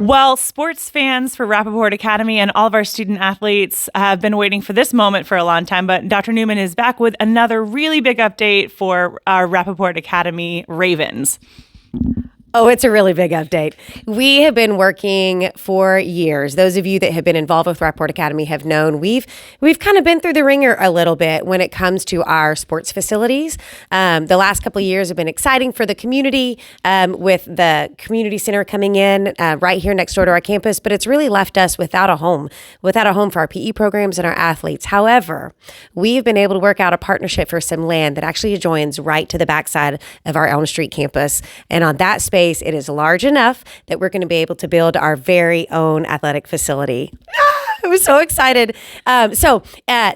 Well, sports fans for Rapoport Academy and all of our student athletes have been waiting for this moment for a long time, but Dr. Newman is back with another really big update for our Rapoport Academy Ravens. Oh, it's a really big update. We have been working for years. Those of you that have been involved with Rapoport Academy have known we've kind of been through the ringer a little bit when it comes to our sports facilities. The last couple of years have been exciting for the community with the community center coming in right here next door to our campus, but it's really left us without a home for our PE programs and our athletes. However, we've been able to work out a partnership for some land that actually adjoins right to the backside of our Elm Street campus. And on that space, it is large enough that we're going to be able to build our very own athletic facility. I'm so excited. So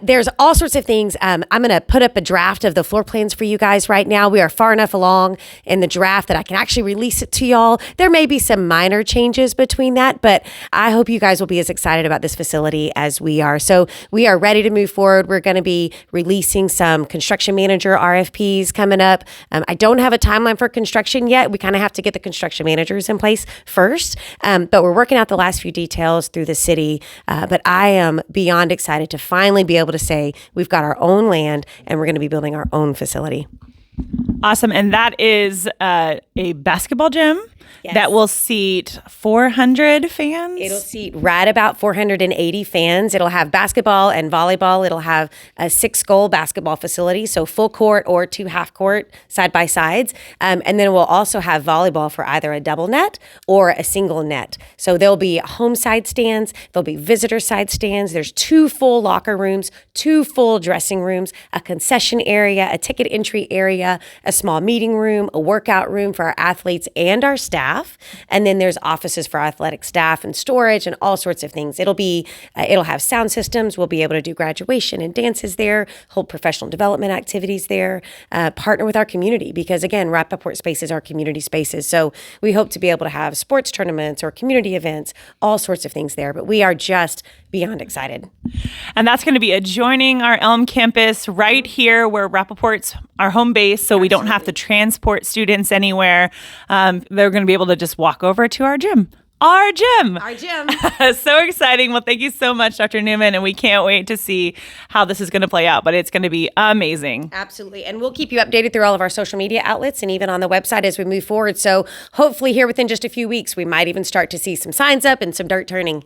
there's all sorts of things. I'm going to put up a draft of the floor plans for you guys right now. We are far enough along in the draft that I can actually release it to y'all. There may be some minor changes between that, but I hope you guys will be as excited about this facility as we are. So we are ready to move forward. We're going to be releasing some construction manager RFPs coming up. I don't have a timeline for construction yet. We kind of have to get the construction managers in place first, but we're working out the last few details through the city. But I am beyond excited to finally be able to say we've got our own land and we're going to be building our own facility. Awesome. And that is a basketball gym. Yes. That will seat 400 fans? It'll seat right about 480 fans. It'll have basketball and volleyball. It'll have a 6-goal basketball facility, so full court or 2 half court side by sides. And then we'll also have volleyball for either a double net or a single net. So there'll be home side stands. There'll be visitor side stands. There's 2 full locker rooms, 2 full dressing rooms, a concession area, a ticket entry area, a small meeting room, a workout room for our athletes and our staff. And then there's offices for athletic staff and storage and all sorts of things. It'll have sound systems. We'll be able to do graduation and dances there, hold professional development activities there, partner with our community because, again, Rapoport spaces are community spaces. So we hope to be able to have sports tournaments or community events, all sorts of things there. But we are just beyond excited. And that's going to be adjoining our Elm campus right here where Rapoport's our home base, so we don't have to transport students anywhere. They're going to be able to just walk over to our gym. Our gym. So exciting. Well, thank you so much, Dr. Newman, and we can't wait to see how this is going to play out, but it's going to be amazing. Absolutely. And we'll keep you updated through all of our social media outlets and even on the website as we move forward. So hopefully here within just a few weeks, we might even start to see some signs up and some dirt turning.